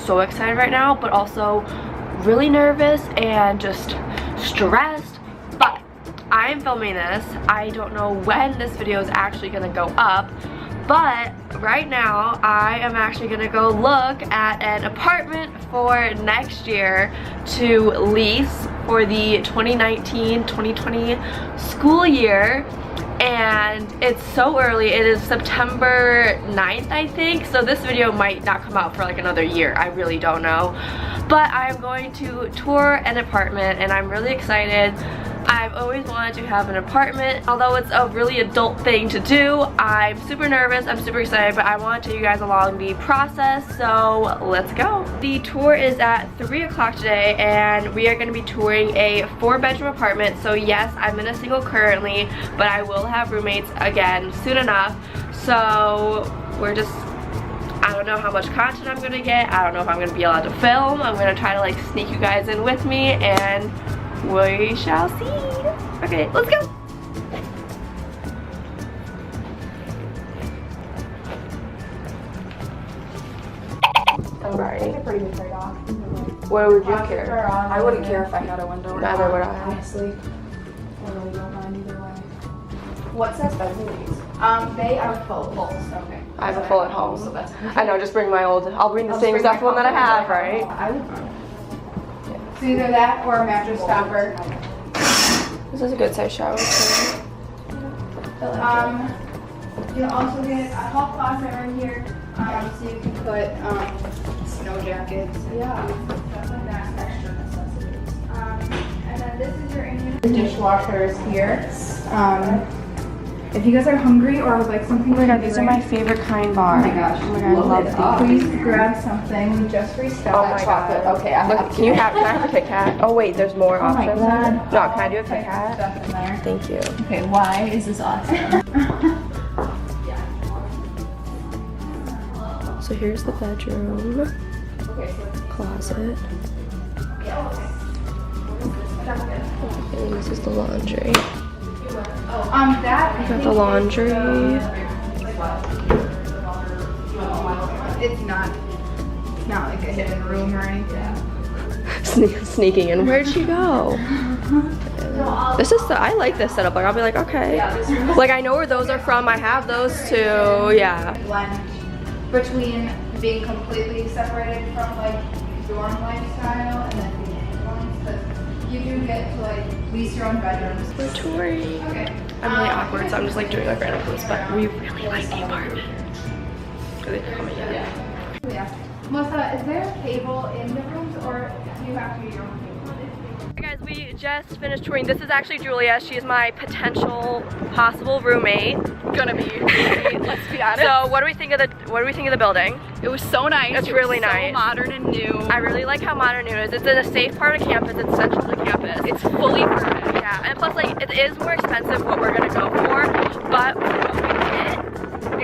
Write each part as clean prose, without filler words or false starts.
so excited right now, but also really nervous and just stressed. But I am filming this. I don't know when this video is actually gonna go up, but right now I am actually gonna go look at an apartment for next year to lease for the 2019-2020 school year. And it's so early. It is September 9th, I think, so this video might not come out for like another year. I really don't know, but I'm going to tour an apartment and I'm really excited. I've always wanted to have an apartment. Although it's a really adult thing to do, I'm super nervous, I'm super excited, but I want to take you guys along the process, so let's go. The tour is at 3 o'clock today, and we are going to be touring a 4-bedroom apartment. So yes, I'm in a single currently, but I will have roommates again soon enough. So we're just, I don't know how much content I'm going to get. I don't know if I'm going to be allowed to film. I'm going to try to like sneak you guys in with me, and we shall see. Okay, let's go. Alright. What would you care? I wouldn't care if I had a window. Neither would I. Honestly, I really don't mind either way. What size bedroom are these? They are full. Okay. I have a full at home. So that's I know, just bring my old, I'll bring the same exact one that I have, right? I would. So either that or a mattress topper. This is a good size shower too. You'll also get a hall closet right here, so you can put snow jackets. Yeah, stuff like that, extra necessities. And then this is your dishwasher is here. If you guys are hungry or would like something, Oh my god, these are my favorite kind bar. Oh my gosh, oh my god, I love these. Please grab something. We just restocked. Oh my chocolate. god. Okay, I Look, have can you have a Kit Kat? Oh wait, there's more Oh my options. god. No, can I do a Kit Kat? Stuff in there. Thank you. Okay, why is this awesome? So here's the bedroom, closet, and this is the laundry. That We got the laundry. it's not like a hidden room or anything. Sneaking in. Where'd she go? This is so, I like this setup. Like I'll be like, okay. Like I know where those are from. I have those too. Yeah. Blend between being completely separated from like dorm lifestyle and then being in dorms, because you do get to like lease your own bedrooms. We're touring. Okay. I'm really awkward, so I'm just like doing like random posts, but we really like the apartment. Really comment yet. Yeah. Melissa, is there a table in the rooms or do you have to use your own table? Hey guys, we just finished touring. This is actually Julia. She's my potential possible roommate. Gonna be. Let's be honest. So what do we think of the building? It was so nice. It's really so nice. modern and new. I really like how modern it is. It's in a safe part of campus. It's central to campus. It's fully furnished. Yeah, and plus like it is more expensive what we're gonna go for, but for what we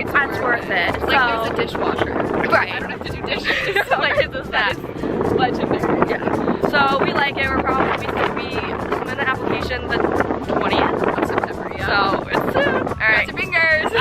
get, it's worth it. Like there's a dishwasher. Right. I don't have to do dishes. Like it's a That set. is legendary. Yeah. So we like it. We're probably we submit an application the 20th Of September, yeah. So it's soon. All right. Cross your fingers.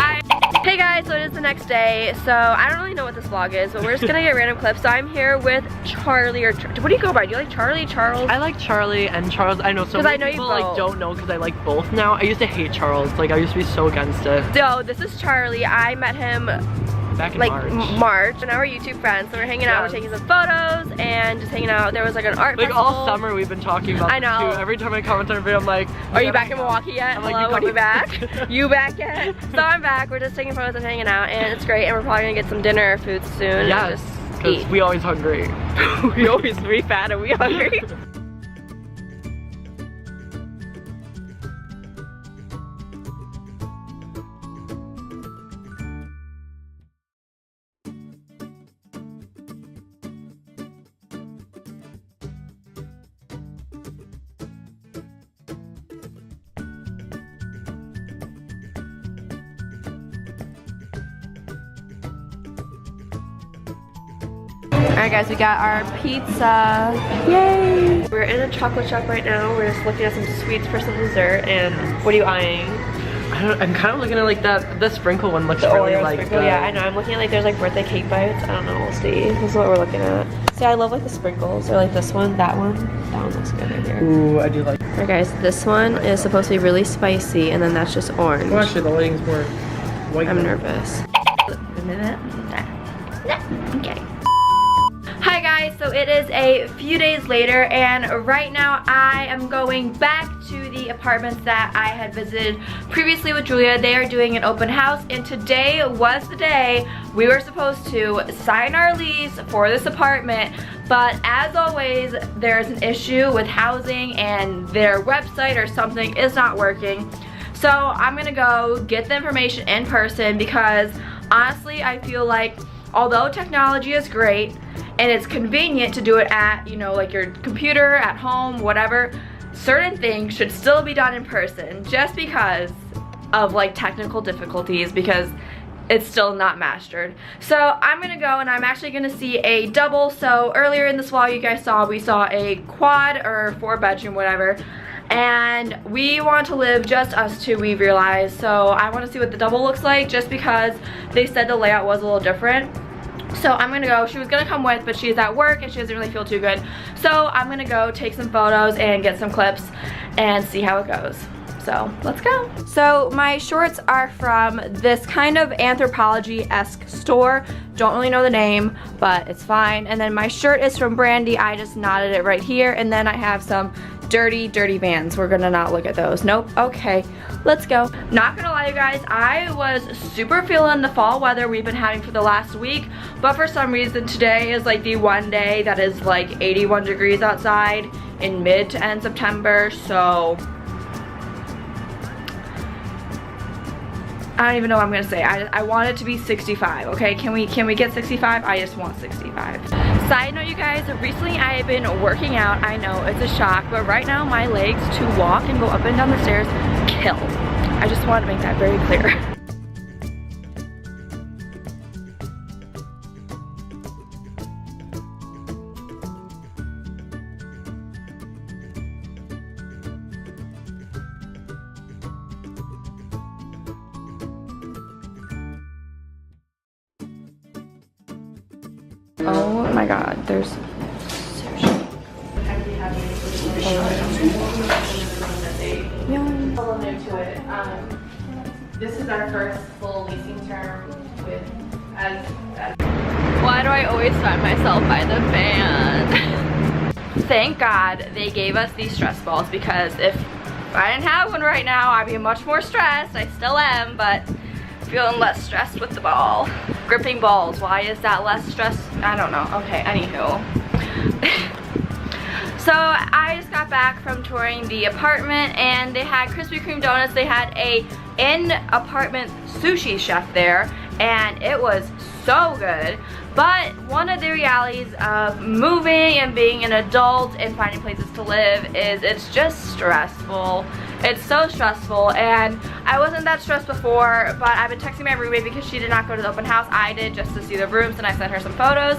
Hey guys, so it is the next day. So I don't really know what this vlog is, but we're just gonna get random clips. So I'm here with Charlie, or what do you go by? Do you like Charlie, Charles? I like Charlie and Charles. I know so 'Cause I many know you people both. like don't know because I like both now. I used to hate Charles. Like I used to be so against it. So this is Charlie. I met him Back in like March. and now we're YouTube friends. So we're hanging out, we're Yes. taking some photos and just hanging out. There was like an art Like festival. all summer we've been talking about I this know. too. Every time I comment on a video I'm like, Are you back in Milwaukee yet? I'm like, Hello, you when are you back? coming? You back yet? So I'm back. We're just taking photos and hanging out, and it's great. And we're probably gonna get some dinner food soon. and Yes, just because eat. we always hungry. We always be fat and we hungry. Alright guys, we got our pizza. Yay! We're in a chocolate shop right now. We're just looking at some sweets for some dessert. And what are you eyeing? I'm kind of looking at like the sprinkle one looks The really Oreo like sprinkle, good. yeah, I know. I'm looking at like there's like birthday cake bites. I don't know, we'll see. This is what we're looking at. See, I love like the sprinkles, or like this one, that one. That one looks good right here. Ooh, I do like. Alright guys, this one is supposed to be really spicy, and then that's just orange. Well, actually, the lighting's more white. I'm nervous. Okay. Hi guys, so it is a few days later, and right now I am going back to the apartments that I had visited previously with Julia. They are doing an open house, and today was the day we were supposed to sign our lease for this apartment, but as always, there's an issue with housing and their website or something is not working. So I'm gonna go get the information in person because honestly, I feel like although technology is great and it's convenient to do it at, you know, like your computer, at home, whatever, certain things should still be done in person just because of like technical difficulties, because it's still not mastered. So I'm gonna go and I'm actually gonna see a double. So earlier in this vlog you guys saw, we saw a quad or 4-bedroom, whatever. And we want to live just us two, we realized. So I want to see what the double looks like just because they said the layout was a little different. So I'm gonna go. She was gonna come with, but she's at work and she doesn't really feel too good. So I'm gonna go take some photos and get some clips and see how it goes. So let's go. So my shorts are from this kind of Anthropologie-esque store. Don't really know the name, but it's fine. And then my shirt is from Brandy. I just knotted it right here. And then I have some dirty Vans. We're gonna not look at those. Nope. Okay, let's go. Not gonna lie, you guys, I was super feeling the fall weather we've been having for the last week, but for some reason today is like the one day that is like 81 degrees outside in mid to end September. So I don't even know what I'm gonna say. I want it to be 65, okay? Can we get 65? I just want 65. Side note, you guys, recently I have been working out. I know it's a shock, but right now my legs to walk and go up and down the stairs kill. I just want to make that very clear. Oh my god, there's sushi. Yum. This is our first full leasing term with Why do I always find myself by the fan? Thank God they gave us these stress balls, because if I didn't have one right now, I'd be much more stressed. I still am, but feeling less stressed with the ball. Gripping balls, why is that less stress? I don't know. Okay, anywho. So I just got back from touring the apartment, and they had Krispy Kreme donuts. They had a in-apartment sushi chef there, and it was so good. But one of the realities of moving and being an adult and finding places to live is it's just stressful. It's so stressful, and I wasn't that stressed before, but I've been texting my roommate because she did not go to the open house. I did, just to see the rooms, and I sent her some photos.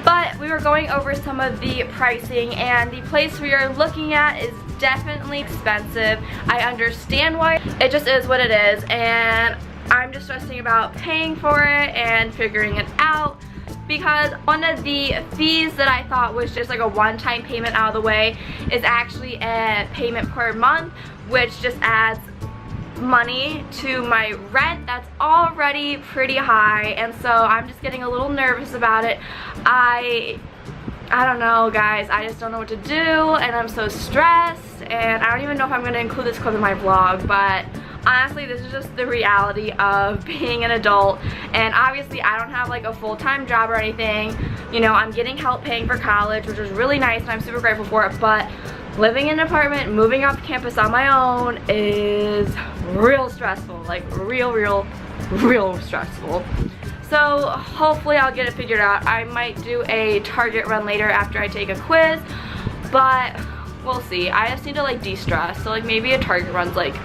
But we were going over some of the pricing, and the place we are looking at is definitely expensive. I understand why. It just is what it is, and I'm just stressing about paying for it and figuring it out, because one of the fees that I thought was just like a one-time payment out of the way is actually a payment per month, which just adds money to my rent that's already pretty high, and so I'm just getting a little nervous about it. I don't know, guys. I just don't know what to do, and I'm so stressed, and I don't even know if I'm going to include this clip in my vlog, but honestly, this is just the reality of being an adult. And obviously I don't have like a full-time job or anything. You know, I'm getting help paying for college, which is really nice, and I'm super grateful for it, but living in an apartment, moving off campus on my own is real stressful. Like real stressful. So hopefully I'll get it figured out. I might do a Target run later after I take a quiz, but we'll see. I just need to like de-stress. So like maybe a Target run's like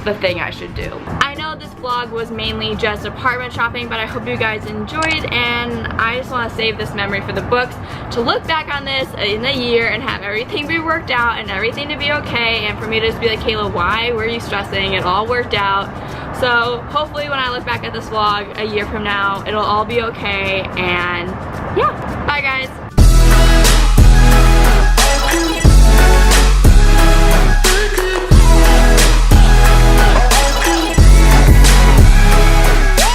the thing I should do. I know this vlog was mainly just apartment shopping, but I hope you guys enjoyed, and I just want to save this memory for the books, to look back on this in a year and have everything be worked out and everything to be okay, and for me to just be like, Kayla, why were you stressing? It all worked out. So hopefully when I look back at this vlog a year from now, it'll all be okay, and yeah, bye guys.